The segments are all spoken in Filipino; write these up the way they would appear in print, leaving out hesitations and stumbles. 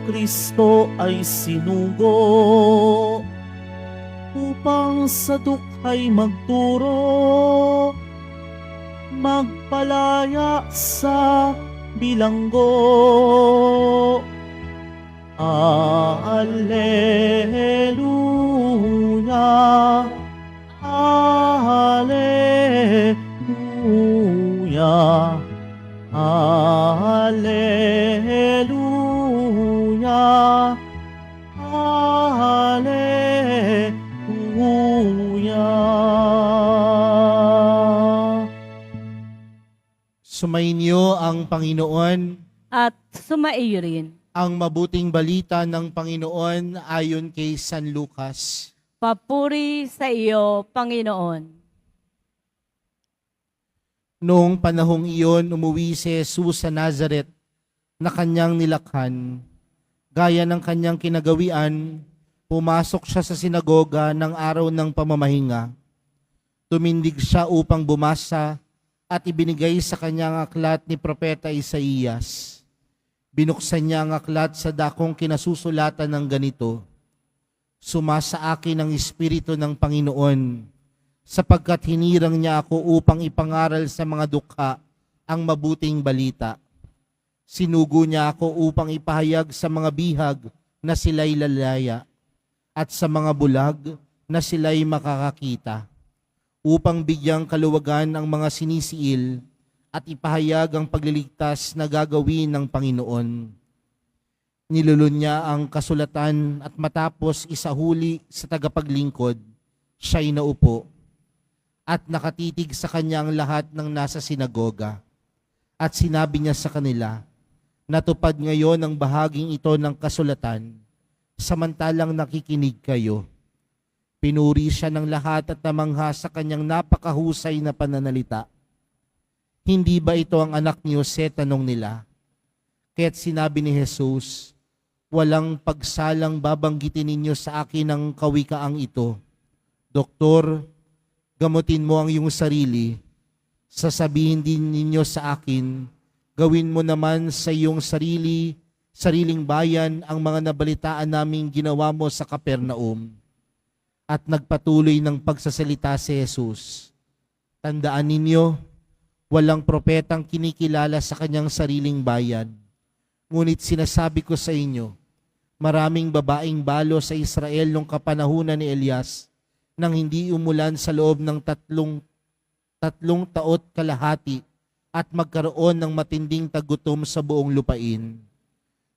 Kristo ay sinugo upang sa dukhay magturo, magpalaya sa bilanggo. Alleluia, Alleluia, Alleluia, Alleluia. Sumainyo ang Panginoon, At sumaiyo rin. ang mabuting balita ng Panginoon ayon kay San Lucas. Papuri sa iyo, Panginoon. Noong panahong iyon, umuwi si Jesus sa Nazaret na kanyang nilakhan. Gaya ng kanyang kinagawian, pumasok siya sa sinagoga ng araw ng pamamahinga. Tumindig siya upang bumasa at ibinigay sa kanyang aklat ni Propeta Isaías. Binuksan niya ang aklat sa dakong kinasusulatan ng ganito, "Sumasa akin ang Espiritu ng Panginoon, sapagkat hinirang niya ako upang ipangaral sa mga dukha ang mabuting balita. Sinugo niya ako upang ipahayag sa mga bihag na sila'y lalaya, at sa mga bulag na sila'y makakakita, upang bigyang kaluwagan ang mga sinisiil, at ipahayag ang pagliligtas na gagawin ng Panginoon." Nilulun niya ang kasulatan at matapos isahuli sa tagapaglingkod, siya'y naupo at nakatitig sa kanya ang lahat ng nasa sinagoga. At sinabi niya sa kanila, "Natupad ngayon ang bahaging ito ng kasulatan, samantalang nakikinig kayo." Pinuri siya ng lahat at namangha sa kanyang napakahusay na pananalita. "Hindi ba ito ang anak ni Jose?" tanong nila. Kaya't sinabi ni Jesus, "Walang pagsalang babanggitin ninyo sa akin ang kawikaang ito. Doktor, gamutin mo ang iyong sarili. Sasabihin din ninyo sa akin, gawin mo naman sa iyong sariling bayan ang mga nabalitaan naming ginawa mo sa Kapernaum." At nagpatuloy ng pagsasalita si Jesus. "Tandaan ninyo, walang propetang kinikilala sa kanyang sariling bayan. Ngunit sinasabi ko sa inyo, maraming babaeng balo sa Israel nung kapanahunan ni Elias nang hindi umulan sa loob ng tatlong taot kalahati at magkaroon ng matinding tagutom sa buong lupain.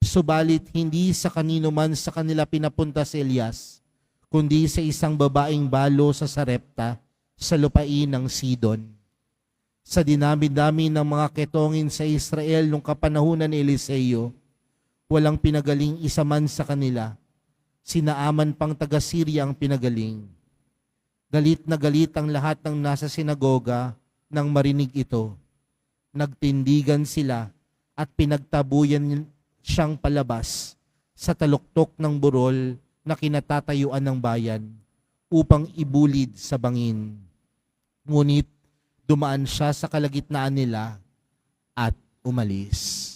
Subalit hindi sa kanino man sa kanila pinapunta si Elias, kundi sa isang babaeng balo sa Sarepta sa lupain ng Sidon. Sa dinami-dami ng mga ketongin sa Israel nung kapanahunan ni Eliseo, walang pinagaling isa man sa kanila. Sinaaman pang taga-Syria ang pinagaling. Galit na galit ang lahat ng nasa sinagoga nang marinig ito. Nagtindigan sila at pinagtabuyan siyang palabas sa taluktok ng burol na kinatatayuan ng bayan upang ibulid sa bangin. Ngunit dumaan siya sa kalagitnaan nila at umalis.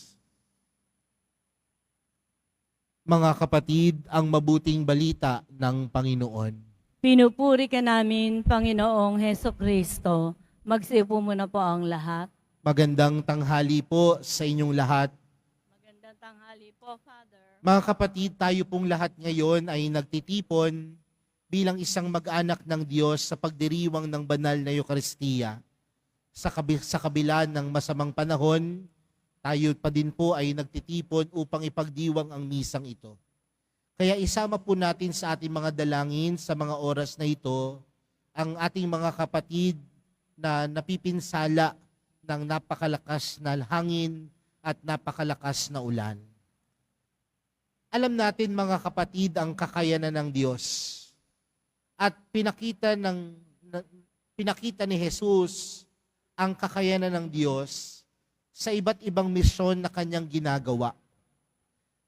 Mga kapatid, ang mabuting balita ng Panginoon. Pinupuri ka namin, Panginoong Heso Kristo. Magsiupo muna po ang lahat. Magandang tanghali po sa inyong lahat. Magandang tanghali po, Father. Mga kapatid, tayo pong lahat ngayon ay nagtitipon bilang isang mag-anak ng Diyos sa pagdiriwang ng banal na Eucharistia. Sa kabila ng masamang panahon, tayo pa din po ay nagtitipon upang ipagdiwang ang misang ito. Kaya isama po natin sa ating mga dalangin sa mga oras na ito ang ating mga kapatid na napipinsala ng napakalakas na hangin at napakalakas na ulan. Alam natin mga kapatid ang kakayanan ng Diyos. At pinakita ni Jesus ang kakayanan ng Diyos sa iba't ibang misyon na kanyang ginagawa.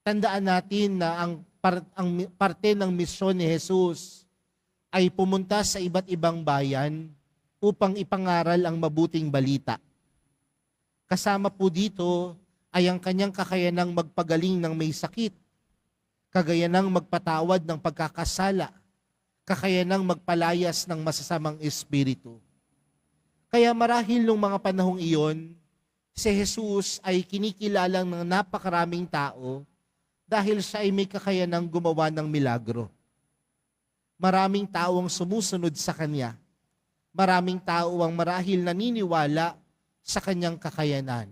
Tandaan natin na ang parte ng misyon ni Jesus ay pumunta sa iba't ibang bayan upang ipangaral ang mabuting balita. Kasama po dito ay ang kanyang kakayanang magpagaling ng may sakit kagayanang magpatawad ng pagkakasala, kakayanang magpalayas ng masasamang espiritu. Kaya marahil nung mga panahong iyon, si Jesus ay kinikilalang ng napakaraming tao dahil siya ay may kakayanang gumawa ng milagro. Maraming tao ang sumusunod sa Kanya. Maraming tao ang marahil naniniwala sa Kanyang kakayanan.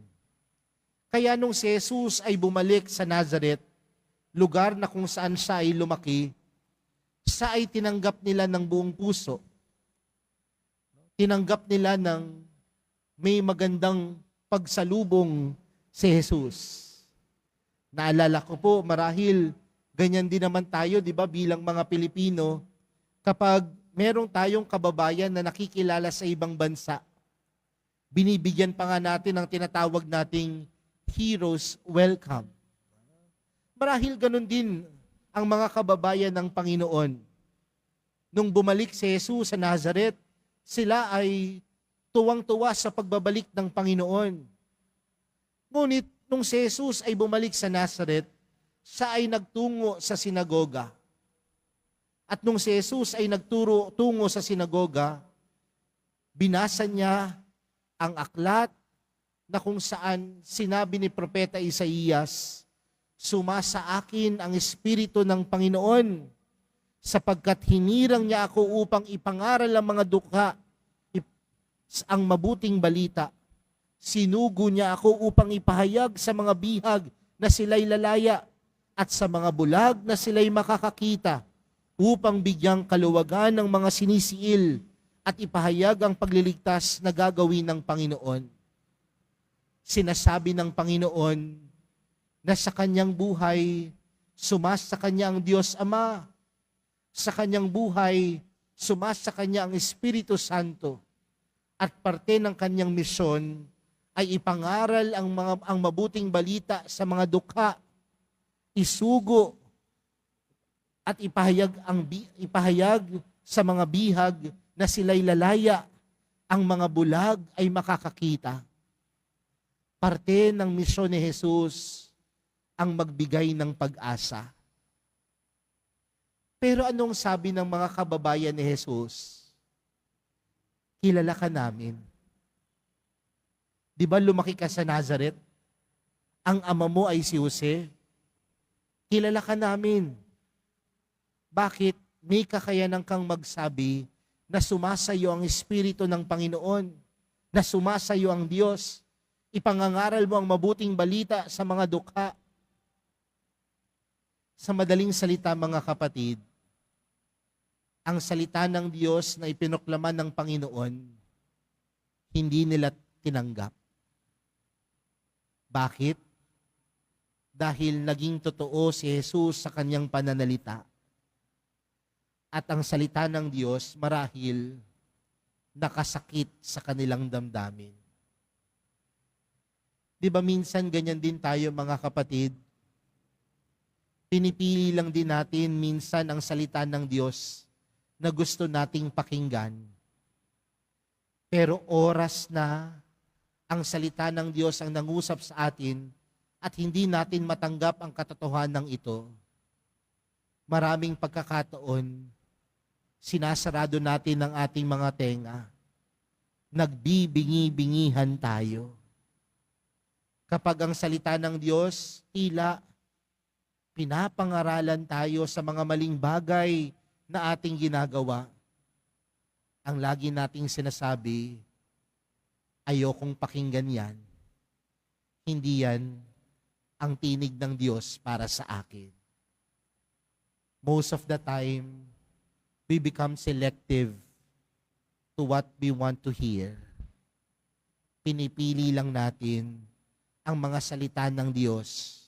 Kaya nung si Jesus ay bumalik sa Nazareth, lugar na kung saan siya ay lumaki, siya ay tinanggap nila ng buong puso. Tinanggap nila ng may magandang pagsalubong si Jesus. Naalala ko po, marahil ganyan din naman tayo, di ba, bilang mga Pilipino, kapag merong tayong kababayan na nakikilala sa ibang bansa, binibigyan pa nga natin ng tinatawag nating heroes welcome. Marahil ganun din ang mga kababayan ng Panginoon. Nung bumalik si Jesus sa Nazareth, sila ay tuwang-tuwa sa pagbabalik ng Panginoon. Ngunit nung si Jesus ay bumalik sa Nazareth, siya ay nagtungo sa sinagoga. At nung si Jesus ay tungo sa sinagoga, binasa niya ang aklat na kung saan sinabi ni Propeta Isaías, "Sumasa akin ang Espiritu ng Panginoon, sapagkat hinirang niya ako upang ipangaral ang mga dukha, ang mabuting balita. Sinugo niya ako upang ipahayag sa mga bihag na sila'y lalaya, at sa mga bulag na sila'y makakakita, upang bigyang kaluwagan ng mga sinisiil, at ipahayag ang pagliligtas na gagawin ng Panginoon." Sinasabi ng Panginoon na sa kanyang buhay, sumasa kanya ang Diyos Ama. Sa kanyang buhay, sumasa kanya ang Espiritu Santo. At parte ng kanyang misyon ay ipangaral ang mabuting balita sa mga dukha, isugo, at ipahayag sa mga bihag na sila'y lalaya, ang mga bulag ay makakakita. Parte ng misyon ni Jesus ang magbigay ng pag-asa. Pero anong sabi ng mga kababayan ni Jesus? Kilala ka namin. Di ba lumaki ka sa Nazareth? Ang ama mo ay si Jose. Kilala ka namin. Bakit may kakayanan kang magsabi na sumasayo ang Espiritu ng Panginoon, na sumasayo ang Diyos, ipangangaral mo ang mabuting balita sa mga dukha? Sa madaling salita, mga kapatid, ang salita ng Diyos na ipinoklaman ng Panginoon, hindi nila tinanggap. Bakit? Dahil naging totoo si Jesus sa kanyang pananalita. At ang salita ng Diyos, marahil, nakasakit sa kanilang damdamin. Di ba minsan ganyan din tayo, mga kapatid? Pinipili lang din natin minsan ang salita ng Diyos na gusto nating pakinggan. Pero oras na ang salita ng Diyos ang nangusap sa atin at hindi natin matanggap ang katotohanan ito, maraming pagkakataon, sinasarado natin ang ating mga tenga. Nagbibingi-bingihan tayo. Kapag ang salita ng Diyos, tila pinapangaralan tayo sa mga maling bagay na ating ginagawa. Ang lagi nating sinasabi, ayokong pakinggan yan. Hindi yan ang tinig ng Diyos para sa akin. Most of the time, we become selective to what we want to hear. Pinipili lang natin ang mga salita ng Diyos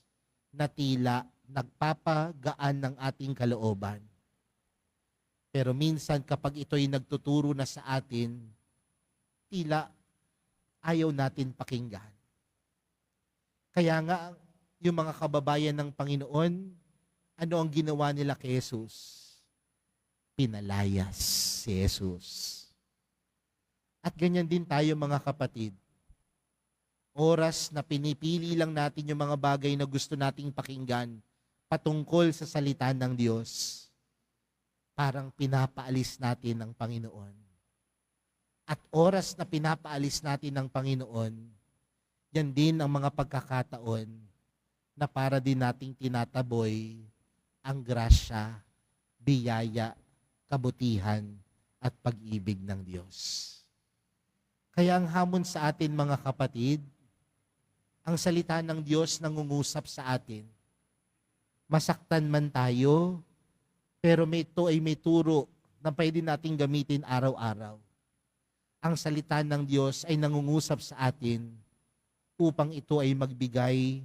na tila nagpapagaan ng ating kalooban. Pero minsan kapag ito'y nagtuturo na sa atin, tila ayaw natin pakinggan. Kaya nga, yung mga kababayan ng Panginoon, ano ang ginawa nila kay Jesus? Pinalayas si Jesus. At ganyan din tayo, mga kapatid. Oras na pinipili lang natin yung mga bagay na gusto nating pakinggan patungkol sa salita ng Diyos, parang pinapaalis natin ng Panginoon. At oras na pinapaalis natin ng Panginoon, yan din ang mga pagkakataon na para din nating tinataboy ang grasya, biyaya, kabutihan, at pag-ibig ng Diyos. Kaya ang hamon sa atin mga kapatid, ang salita ng Diyos nangungusap sa atin. Masaktan man tayo, pero ito ay may turo na pwede nating gamitin araw-araw. Ang salita ng Diyos ay nangungusap sa atin upang ito ay magbigay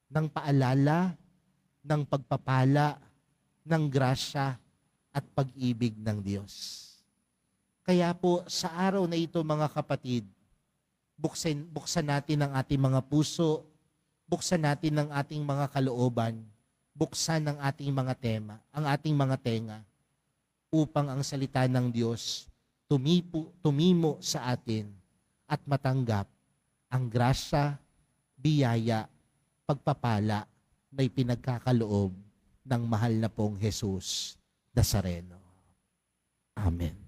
ng paalala, ng pagpapala, ng grasya at pag-ibig ng Diyos. Kaya po sa araw na ito mga kapatid, buksan natin ang ating mga puso, buksan natin ang ating mga kalooban, buksan ang ating mga tenga, upang ang salita ng Diyos tumimo sa atin at matanggap ang grasya, biyaya, pagpapala na ipinagkakaloob ng mahal na pong Jesus Nazareno. Amen.